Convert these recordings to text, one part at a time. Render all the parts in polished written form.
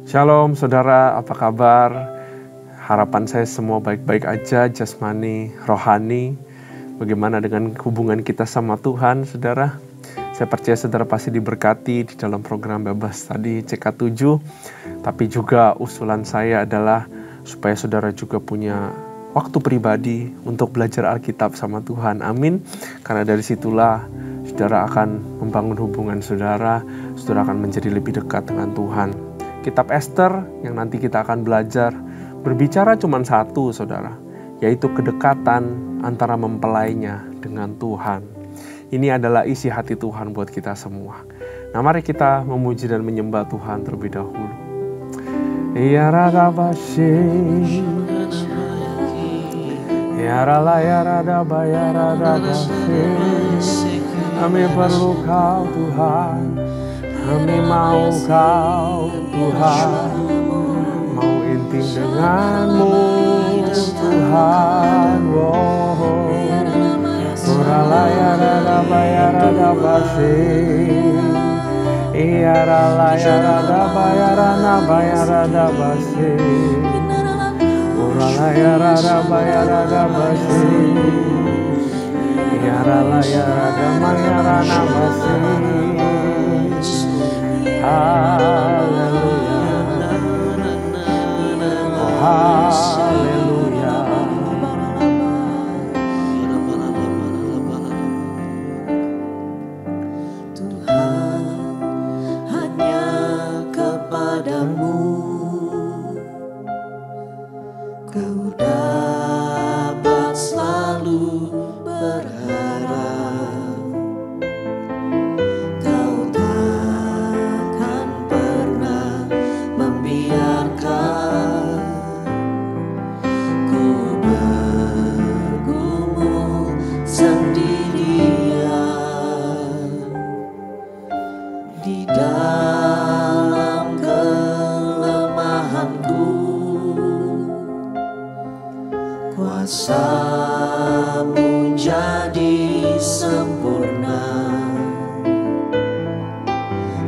Shalom saudara, apa kabar? Harapan saya semua baik-baik aja, jasmani, rohani. Bagaimana dengan hubungan kita sama Tuhan, saudara? Saya percaya saudara pasti diberkati di dalam program bebas tadi CK7. Tapi juga usulan saya adalah supaya saudara juga punya waktu pribadi untuk belajar Alkitab sama Tuhan. Amin. Karena dari situlah saudara akan membangun hubungan saudara akan menjadi lebih dekat dengan Tuhan. Kitab Ester yang nanti kita akan belajar berbicara cuma satu, saudara, yaitu kedekatan antara mempelainya dengan Tuhan. Ini adalah isi hati Tuhan buat kita semua. Nah, mari kita memuji dan menyembah Tuhan terlebih dahulu. Ya rada bashi, ya rala ya rada ya rada bashi. Kami perlu Kau Tuhan. Kami mau Kau Tuhan, mau intim denganmu Tuhan. Uralaya rada bayarada basi, Iyaralaya rada bayarana bayarada basi, Uralaya rada bayarada basi, Iyaralaya rada bayarana basi. Haleluya, oh haleluya. Tuhan, hanya kepadamu ku dapat selalu berharap. Kuasa-Mu jadi sempurna,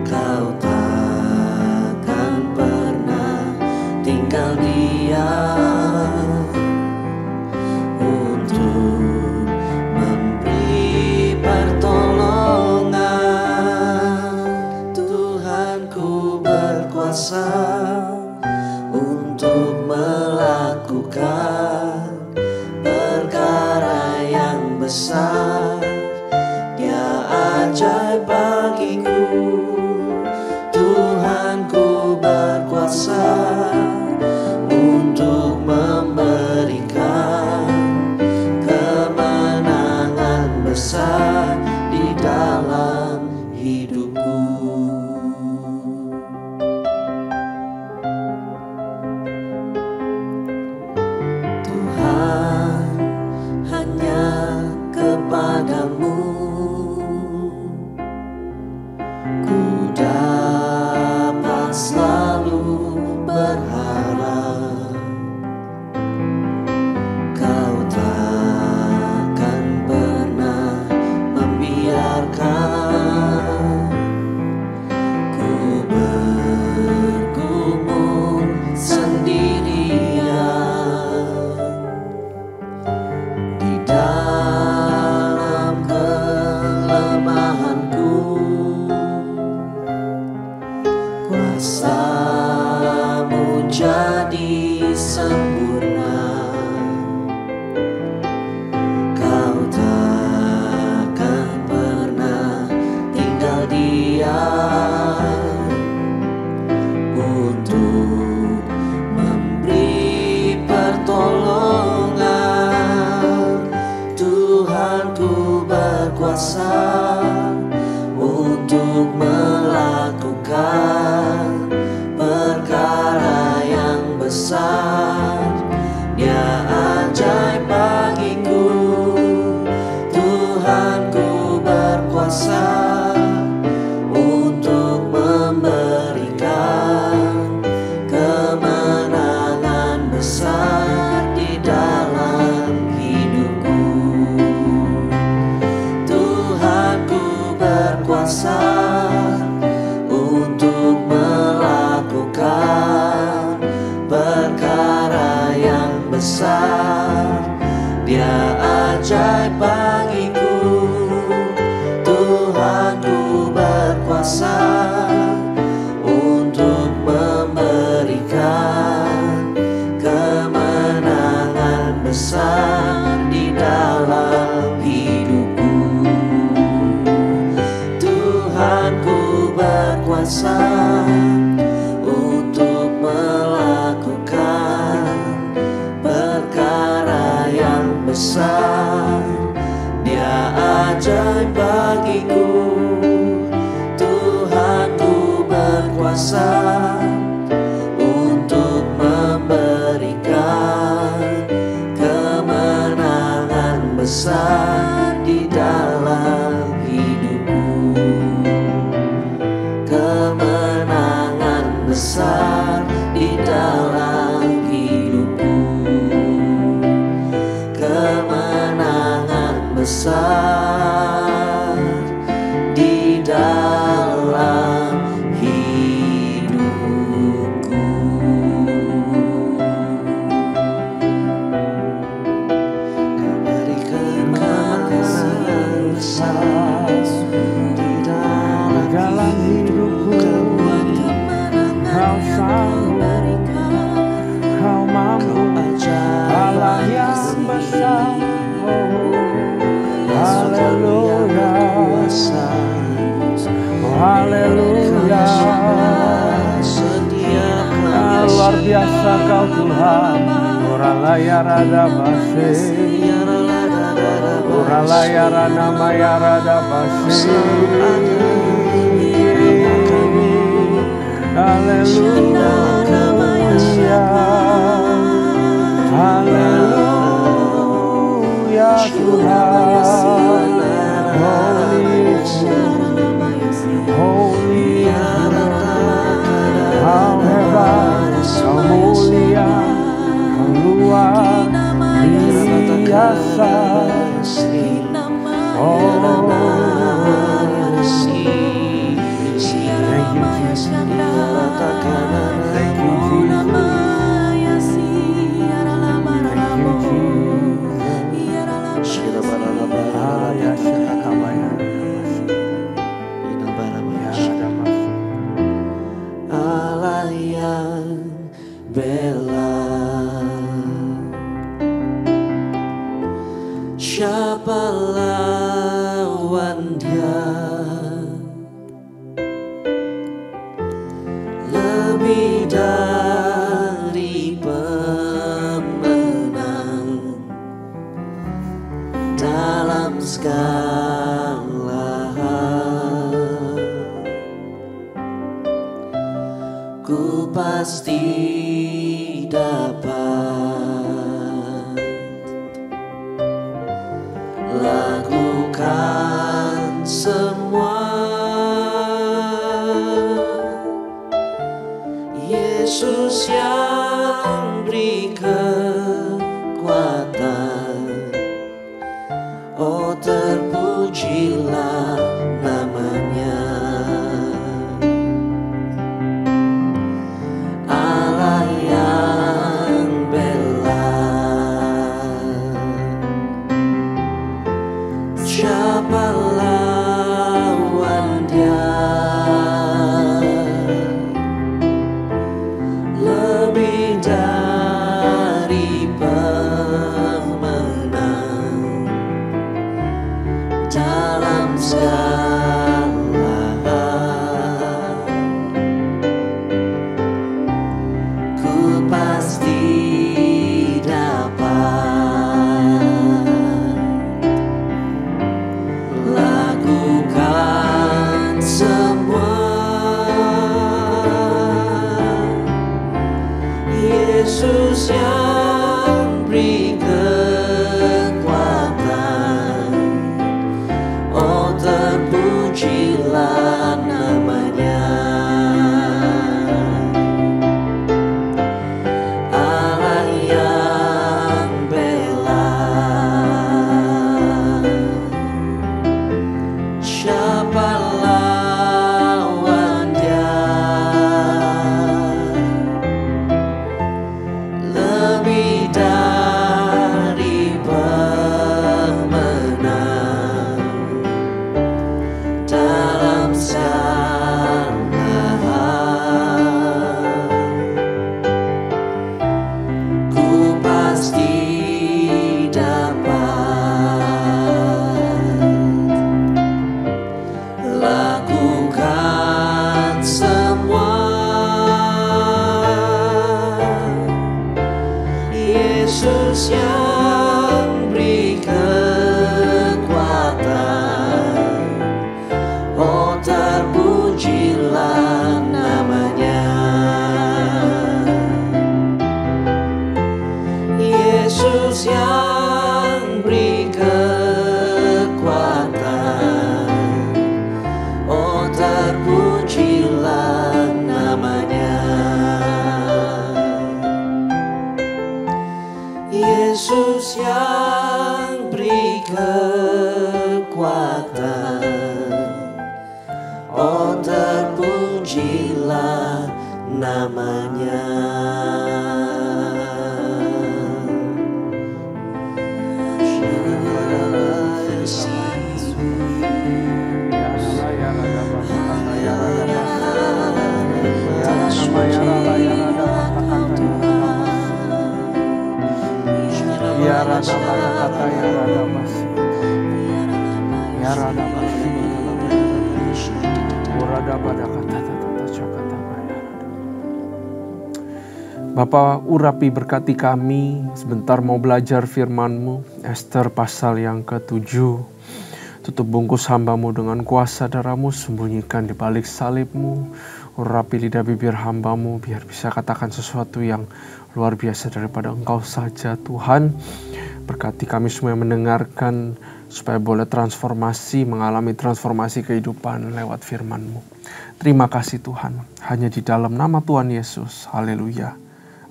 Kau takkan pernah tinggal diam untuk memberi pertolongan. Tuhanku berkuasa untuk melakukan perkara yang besar. Dia ajaib bagiku. Tuhanku berkuasa untuk memberikan kemenangan besar di dalam hidupku. Padamu ku dapat selalu berharap. Kau takkan pernah membiarkan ku bergumul sendirian di dalam kuasa-Mu jadi sempurna, Kau takkan pernah tinggal diam untuk memberi pertolongan. Tuhanku berkuasa untuk melakukan perkara yang besar. berkuasa untuk memberikan kemenangan besar di dalam hidupku. Kemenangan besar di dalam hidupku. Kemenangan besar di dalam hidupku. Berikan kemenangan besar di dalam hidupku. Kau sanggup, Kau mampu, Allah yang besar. Haleluya, haleluya. Luar biasa Kau Tuhan. Oralaya rada base, oralaya rada maya rada base. Haleluya, haleluya Tuhan. Holy, Kau hebat, Kau mulia, Kau luar biasa. Oh, Allah yang bela, siapa lawan Dia? Lebih dari pemenang dalam segala hal. Ku pasti dapat lakukan semua. Yesus yang beri kekuatan, oh terpujilah namanya. Allah yang bela, siapa lawan Dia? Lebih dari pemenang dalam segala hal. Ku pasti dapat lakukan semua. Yesus yang beri kekuatan, oh terpujilah namanya. Allah yang bela, siapa lawan Dia? Lebih namanya. Bapa, urapi berkati kami, sebentar mau belajar firman-Mu, Ester pasal yang ke-7. Tutup bungkus hamba-Mu dengan kuasa darah-Mu, sembunyikan di balik salib-Mu. Urapi lidah bibir hamba-Mu, biar bisa katakan sesuatu yang luar biasa daripada Engkau saja, Tuhan. Berkati kami semua yang mendengarkan, supaya boleh mengalami transformasi kehidupan lewat firman-Mu. Terima kasih Tuhan, hanya di dalam nama Tuhan Yesus, haleluya.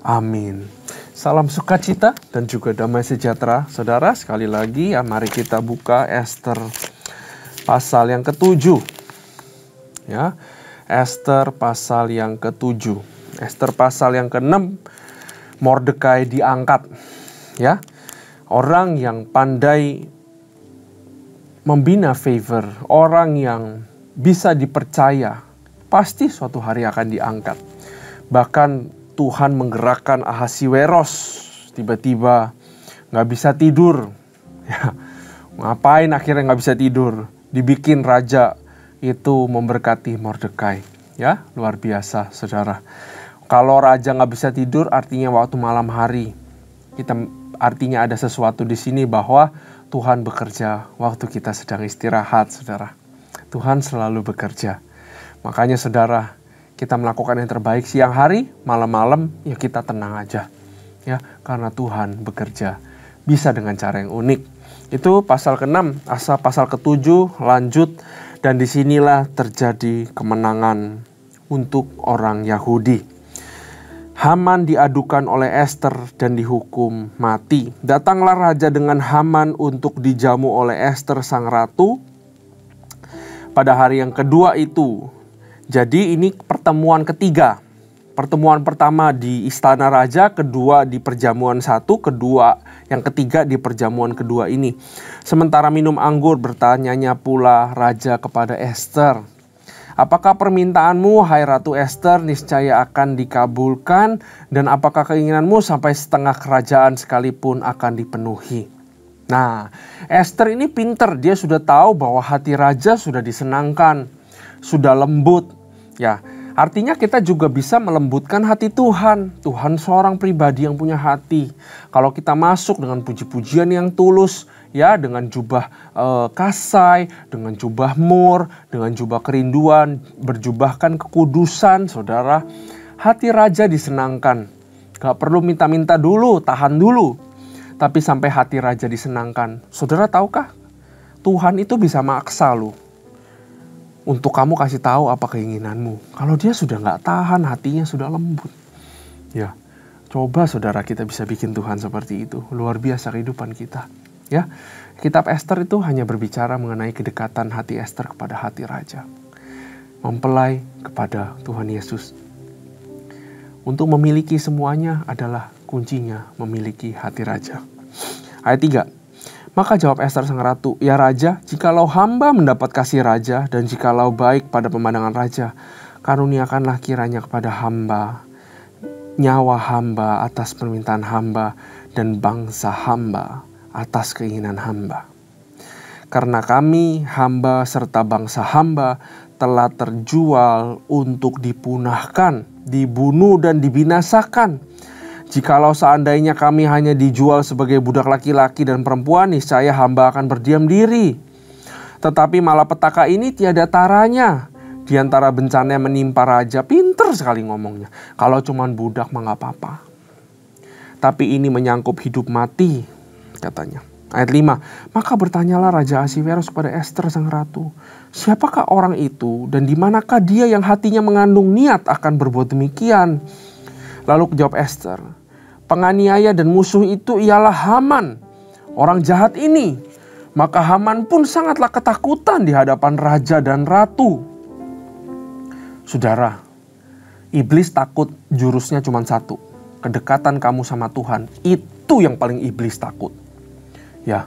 Amin. Salam sukacita dan juga damai sejahtera. Saudara, sekali lagi mari kita buka Ester pasal yang ke-7. Ya. Ester pasal yang ke-7. Ester pasal yang ke-6, Mordekai diangkat. Ya. Orang yang pandai membina favor, orang yang bisa dipercaya, pasti suatu hari akan diangkat. Bahkan Tuhan menggerakkan Ahasiweros, tiba-tiba gak bisa tidur. Ya, ngapain akhirnya gak bisa tidur? Dibikin raja itu memberkati Mordekai. Ya, luar biasa saudara. Kalau raja gak bisa tidur artinya waktu malam hari. Artinya ada sesuatu di sini bahwa Tuhan bekerja waktu kita sedang istirahat, saudara. Tuhan selalu bekerja. Makanya saudara, kita melakukan yang terbaik siang hari, malam-malam, ya kita tenang aja. Ya, karena Tuhan bekerja. Bisa dengan cara yang unik. Itu pasal ke-6, pasal ke-7 lanjut. Dan disinilah terjadi kemenangan untuk orang Yahudi. Haman diadukan oleh Ester dan dihukum mati. Datanglah raja dengan Haman untuk dijamu oleh Ester sang ratu. Pada hari yang kedua itu, jadi ini pertemuan ketiga. Pertemuan pertama di istana raja, kedua di perjamuan satu, yang ketiga di perjamuan kedua ini. Sementara minum anggur, bertanyanya pula raja kepada Ester, apakah permintaanmu, hai Ratu Ester, niscaya akan dikabulkan, dan apakah keinginanmu sampai setengah kerajaan sekalipun akan dipenuhi? Nah, Ester ini pinter, dia sudah tahu bahwa hati raja sudah disenangkan, sudah lembut. Ya, artinya kita juga bisa melembutkan hati Tuhan. Tuhan seorang pribadi yang punya hati. Kalau kita masuk dengan puji-pujian yang tulus, ya, dengan jubah kasai, dengan jubah mur, dengan jubah kerinduan, berjubahkan kekudusan, saudara, hati raja disenangkan. Gak perlu minta-minta dulu, tahan dulu. Tapi sampai hati raja disenangkan. Saudara tahukah? Tuhan itu bisa maksa loh. Untuk kamu kasih tahu apa keinginanmu. Kalau dia sudah gak tahan, hatinya sudah lembut. Ya, coba saudara kita bisa bikin Tuhan seperti itu. Luar biasa kehidupan kita. Ya, kitab Ester itu hanya berbicara mengenai kedekatan hati Ester kepada hati raja. Mempelai kepada Tuhan Yesus. Untuk memiliki semuanya adalah kuncinya memiliki hati raja. Ayat 3. Maka jawab Ester sang ratu, ya raja, jikalau hamba mendapat kasih raja, dan jikalau baik pada pemandangan raja, karuniakanlah kiranya kepada hamba, nyawa hamba atas permintaan hamba, dan bangsa hamba atas keinginan hamba. Karena kami, hamba serta bangsa hamba, telah terjual untuk dipunahkan, dibunuh dan dibinasakan. Jikalau seandainya kami hanya dijual sebagai budak laki-laki dan perempuan, niscaya hamba akan berdiam diri. Tetapi malapetaka ini tiada taranya. Di antara bencana yang menimpa raja, pinter sekali ngomongnya. Kalau cuman budak mah gak apa-apa. Tapi ini menyangkut hidup mati, katanya. Ayat 5. Maka bertanyalah Raja Ahasiweros kepada Ester sang ratu, siapakah orang itu dan di manakah dia yang hatinya mengandung niat akan berbuat demikian? Lalu jawab Ester, penganiaya dan musuh itu ialah Haman, orang jahat ini. Maka Haman pun sangatlah ketakutan di hadapan raja dan ratu. Saudara, Iblis takut jurusnya cuma satu. Kedekatan kamu sama Tuhan, itu yang paling iblis takut. Ya,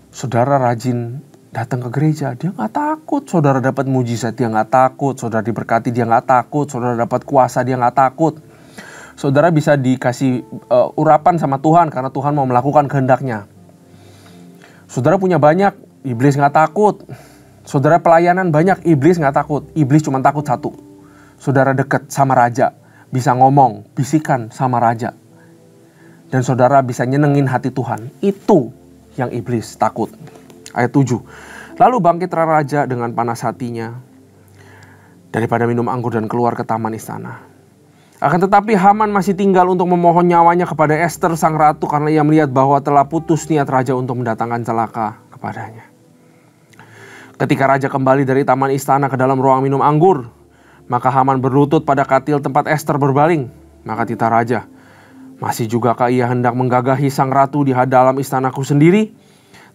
saudara rajin datang ke gereja, dia gak takut. Saudara dapat mujizat, dia gak takut. Saudara diberkati, dia gak takut. Saudara dapat kuasa, dia gak takut. Saudara bisa dikasih urapan sama Tuhan karena Tuhan mau melakukan kehendaknya. Saudara punya banyak, iblis gak takut. Saudara pelayanan banyak, iblis gak takut. Iblis cuma takut satu. Saudara dekat sama raja, bisa ngomong, bisikan sama raja. Dan saudara bisa nyenengin hati Tuhan. Itu yang iblis takut. Ayat 7. Lalu bangkitlah raja dengan panas hatinya daripada minum anggur dan keluar ke taman istana. Akan tetapi Haman masih tinggal untuk memohon nyawanya kepada Ester sang ratu karena ia melihat bahwa telah putus niat raja untuk mendatangkan celaka kepadanya. Ketika raja kembali dari taman istana ke dalam ruang minum anggur, maka Haman berlutut pada katil tempat Ester berbaring. Maka titah raja, masih jugakah ia hendak menggagahi sang ratu di dalam istanaku sendiri?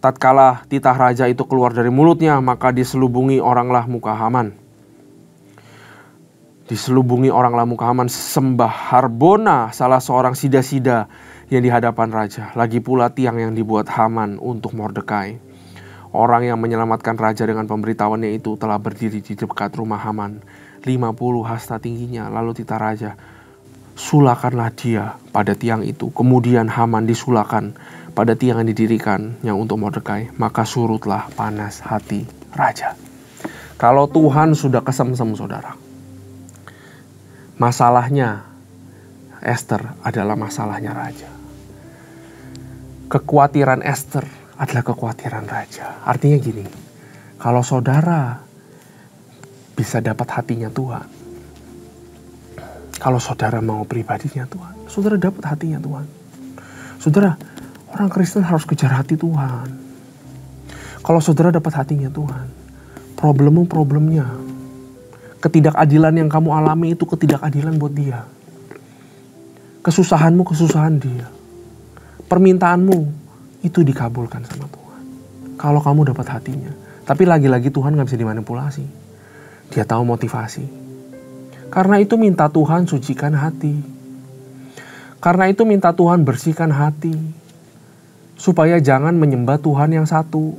Tatkala titah raja itu keluar dari mulutnya, maka diselubungi oranglah muka Haman. Diselubungi oranglah muka Haman sembah Harbona, salah seorang sida-sida yang di hadapan raja. Lagi pula tiang yang dibuat Haman untuk Mordekai. Orang yang menyelamatkan raja dengan pemberitahuannya itu telah berdiri di dekat rumah Haman. 50 hasta tingginya. Lalu titah raja, sulakanlah dia pada tiang itu. Kemudian Haman disulakan pada tiang yang didirikannya untuk Mordekai. Maka surutlah panas hati raja. Kalau Tuhan sudah kesemsem saudara, masalahnya Ester adalah masalahnya raja. Kekhawatiran Ester adalah kekhawatiran raja. Artinya gini, kalau saudara bisa dapat hatinya Tuhan, kalau saudara mau pribadinya Tuhan, saudara dapat hatinya Tuhan. Saudara, orang Kristen harus kejar hati Tuhan. Kalau saudara dapat hatinya Tuhan, problemnya, ketidakadilan yang kamu alami itu ketidakadilan buat dia. Kesusahanmu kesusahan dia. Permintaanmu itu dikabulkan sama Tuhan. Kalau kamu dapat hatinya. Tapi lagi-lagi Tuhan gak bisa dimanipulasi. Dia tahu motivasi. Karena itu minta Tuhan sucikan hati. Karena itu minta Tuhan bersihkan hati. Supaya jangan menyembah Tuhan yang satu,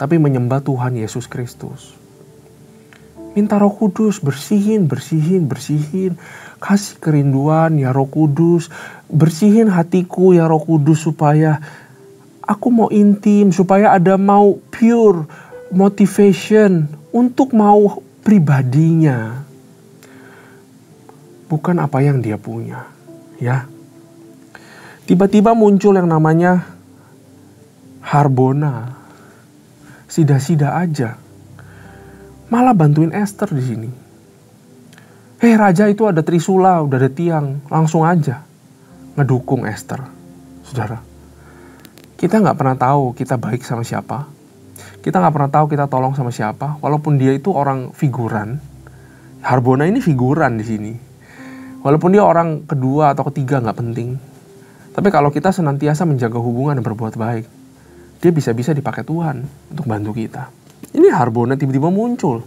tapi menyembah Tuhan Yesus Kristus. Minta Roh Kudus bersihin. Kasih kerinduan ya Roh Kudus. Bersihin hatiku ya Roh Kudus supaya aku mau intim. Supaya ada mau pure motivation untuk mau pribadinya. Bukan apa yang dia punya. Ya. Tiba-tiba muncul yang namanya Harbona. Sida-sida aja. Malah bantuin Ester di sini. Raja itu ada trisula, udah ada tiang, langsung aja ngedukung Ester. Saudara, kita nggak pernah tahu kita baik sama siapa. Kita nggak pernah tahu kita tolong sama siapa. Walaupun dia itu orang figuran, Harbona ini figuran di sini. Walaupun dia orang kedua atau ketiga nggak penting. Tapi kalau kita senantiasa menjaga hubungan dan berbuat baik, dia bisa-bisa dipakai Tuhan untuk bantu kita. Ini Harbona tiba-tiba muncul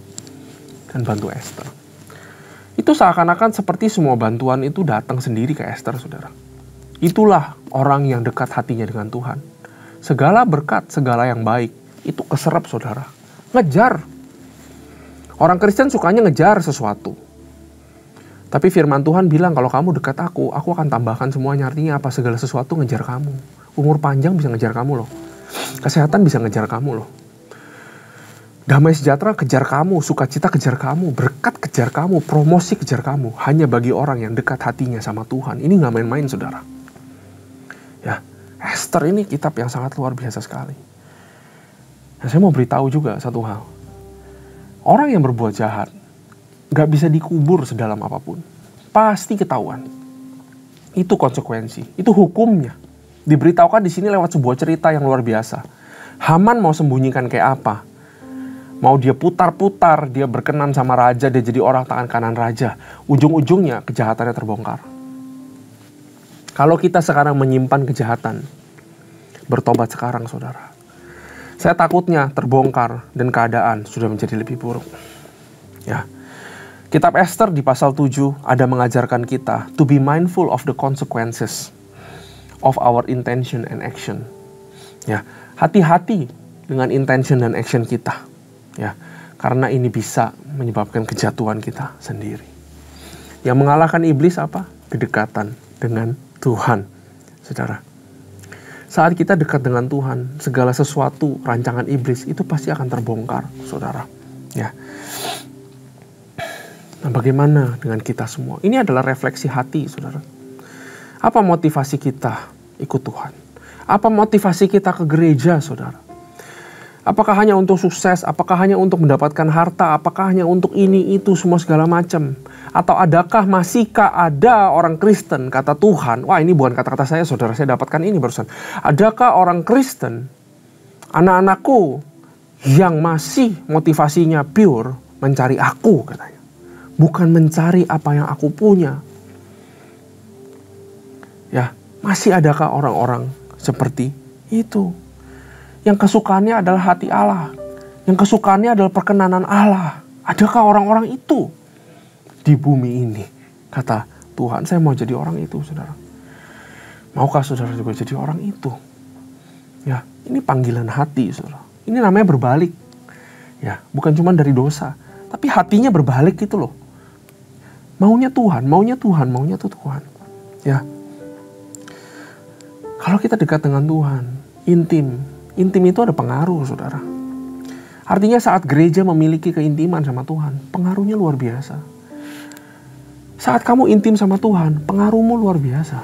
dan bantu Ester. Itu seakan-akan seperti semua bantuan itu datang sendiri ke Ester, saudara. Itulah orang yang dekat hatinya dengan Tuhan. Segala berkat, segala yang baik, itu keserap, saudara. Ngejar. Orang Kristen sukanya ngejar sesuatu. Tapi firman Tuhan bilang, kalau kamu dekat aku akan tambahkan semuanya. Artinya apa? Segala sesuatu ngejar kamu. Umur panjang bisa ngejar kamu loh. Kesehatan bisa ngejar kamu loh. Damai sejahtera kejar kamu, sukacita kejar kamu, berkat kejar kamu, promosi kejar kamu. Hanya bagi orang yang dekat hatinya sama Tuhan. Ini gak main-main, saudara. Ya, Ester ini kitab yang sangat luar biasa sekali. Nah, saya mau beritahu juga satu hal. Orang yang berbuat jahat gak bisa dikubur sedalam apapun. Pasti ketahuan. Itu konsekuensi, itu hukumnya. Diberitahukan di sini lewat sebuah cerita yang luar biasa. Haman mau sembunyikan kayak apa? Mau dia putar-putar, dia berkenan sama raja, dia jadi orang tangan kanan raja. Ujung-ujungnya kejahatannya terbongkar. Kalau kita sekarang menyimpan kejahatan, bertobat sekarang, saudara. Saya takutnya terbongkar dan keadaan sudah menjadi lebih buruk. Ya, Kitab Esther di pasal 7 ada mengajarkan kita to be mindful of the consequences of our intention and action. Ya, hati-hati dengan intention dan action kita. Ya, karena ini bisa menyebabkan kejatuhan kita sendiri. Yang mengalahkan iblis apa? Kedekatan dengan Tuhan, saudara. Saat kita dekat dengan Tuhan, segala sesuatu rancangan iblis itu pasti akan terbongkar, saudara. Ya. Nah, bagaimana dengan kita semua? Ini adalah refleksi hati, saudara. Apa motivasi kita ikut Tuhan? Apa motivasi kita ke gereja, saudara? Apakah hanya untuk sukses? Apakah hanya untuk mendapatkan harta? Apakah hanya untuk ini, itu, semua segala macam? Atau adakah masihkah ada orang Kristen, kata Tuhan, wah ini bukan kata-kata saya, saudara, saya dapatkan ini barusan. Adakah orang Kristen, anak-anakku, yang masih motivasinya pure mencari aku, katanya. Bukan mencari apa yang aku punya. Ya, masih adakah orang-orang seperti itu? Yang kesukaannya adalah hati Allah. Yang kesukaannya adalah perkenanan Allah. Adakah orang-orang itu di bumi ini? Kata Tuhan, saya mau jadi orang itu, saudara. Maukah saudara juga jadi orang itu? Ya, ini panggilan hati, saudara. Ini namanya berbalik. Ya, bukan cuma dari dosa, tapi hatinya berbalik gitu loh. Maunya Tuhan, maunya Tuhan, maunya Tuhan. Ya. Kalau kita dekat dengan Tuhan, intim itu ada pengaruh, saudara. Artinya saat gereja memiliki keintiman sama Tuhan, pengaruhnya luar biasa. Saat kamu intim sama Tuhan, pengaruhmu luar biasa.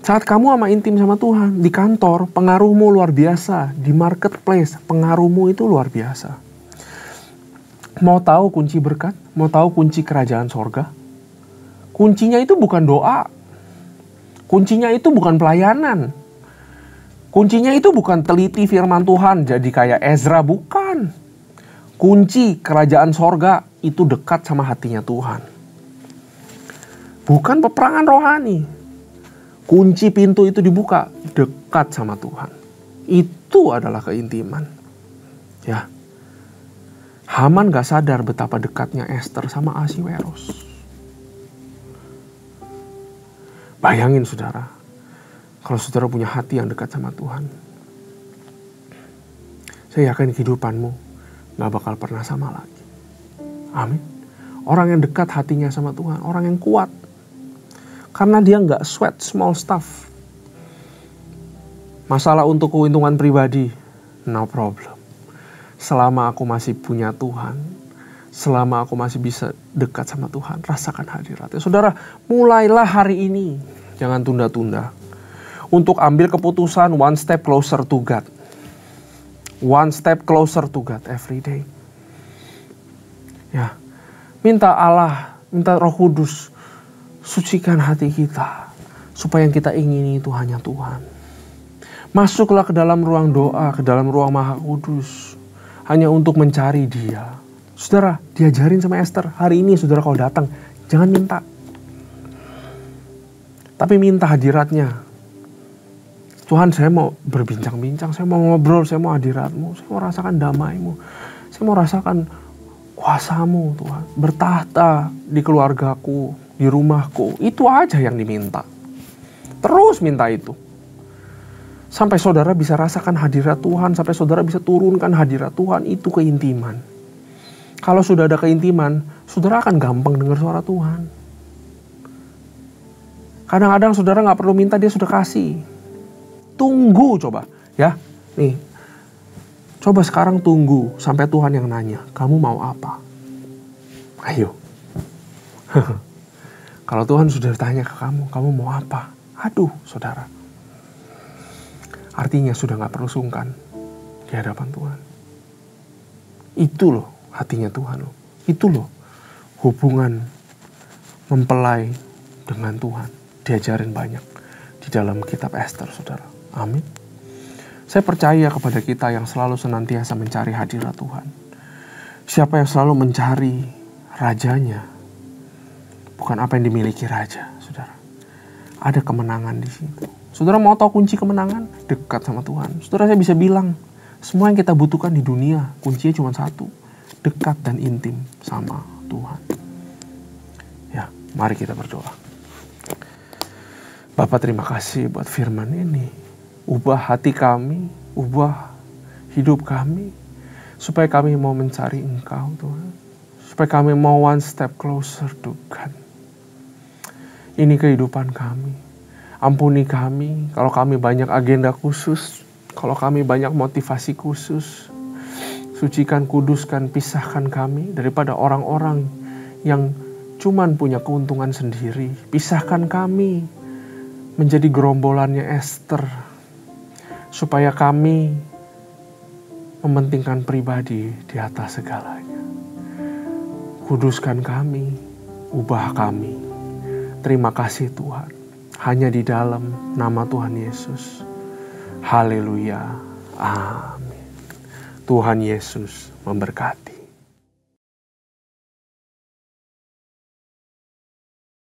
Saat kamu intim sama Tuhan, di kantor, pengaruhmu luar biasa. Di marketplace, pengaruhmu itu luar biasa. Mau tahu kunci berkat? Mau tahu kunci kerajaan sorga? Kuncinya itu bukan doa. Kuncinya itu bukan pelayanan. Kuncinya itu bukan teliti firman Tuhan, jadi kayak Ezra, bukan. Kunci kerajaan sorga itu dekat sama hatinya Tuhan. Bukan peperangan rohani. Kunci pintu itu dibuka, dekat sama Tuhan. Itu adalah keintiman. Ya. Haman gak sadar betapa dekatnya Esther sama Ahasiweros. Bayangin, saudara, kalau saudara punya hati yang dekat sama Tuhan, saya yakin kehidupanmu gak bakal pernah sama lagi. Amin. Orang yang dekat hatinya sama Tuhan, orang yang kuat. Karena dia gak sweat small stuff. Masalah untuk keuntungan pribadi, no problem. Selama aku masih punya Tuhan, selama aku masih bisa dekat sama Tuhan, rasakan hadiratnya. Saudara, mulailah hari ini. Jangan tunda-tunda. Untuk ambil keputusan one step closer to God. One step closer to God every day. Ya, minta Allah, minta Roh Kudus, sucikan hati kita. Supaya yang kita ingini itu hanya Tuhan. Masuklah ke dalam ruang doa, ke dalam ruang Maha Kudus. Hanya untuk mencari Dia. Saudara, diajarin sama Esther. Hari ini saudara kalau datang, jangan minta. Tapi minta hadiratnya. Tuhan, saya mau berbincang-bincang, saya mau ngobrol, saya mau hadirat-Mu, saya mau rasakan damai-Mu, saya mau rasakan kuasa-Mu, Tuhan. Bertahta di keluargaku, di rumahku. Itu aja yang diminta. Terus minta itu. Sampai saudara bisa rasakan hadirat Tuhan, sampai saudara bisa turunkan hadirat Tuhan, itu keintiman. Kalau sudah ada keintiman, saudara akan gampang dengar suara Tuhan. Kadang-kadang saudara gak perlu minta, Dia sudah kasih. Tunggu coba, ya. Nih, coba sekarang tunggu sampai Tuhan yang nanya, kamu mau apa? Ayo. Kalau Tuhan sudah tanya ke kamu mau apa? Aduh, saudara. Artinya sudah gak perlu sungkan di hadapan Tuhan. Itu loh hatinya Tuhan loh. Itu loh hubungan mempelai dengan Tuhan. Diajarin banyak di dalam kitab Esther, saudara. Amin. Saya percaya kepada kita yang selalu senantiasa mencari hadirat Tuhan. Siapa yang selalu mencari rajanya, bukan apa yang dimiliki raja, saudara. Ada kemenangan di situ. Saudara mau tahu kunci kemenangan? Dekat sama Tuhan. Saudara, saya bisa bilang, semua yang kita butuhkan di dunia, kuncinya cuma satu. Dekat dan intim sama Tuhan. Ya, mari kita berdoa. Bapa, terima kasih buat firman ini. Ubah hati kami, ubah hidup kami, supaya kami mau mencari Engkau Tuhan. Supaya kami mau one step closer to God. Ini kehidupan kami. Ampuni kami kalau kami banyak agenda khusus, kalau kami banyak motivasi khusus. Sucikan, kuduskan, pisahkan kami daripada orang-orang yang cuman punya keuntungan sendiri. Pisahkan kami menjadi gerombolannya Esther, supaya kami mementingkan pribadi di atas segalanya. Kuduskan kami, ubah kami. Terima kasih Tuhan. Hanya di dalam nama Tuhan Yesus. Haleluya. Amin. Tuhan Yesus memberkati.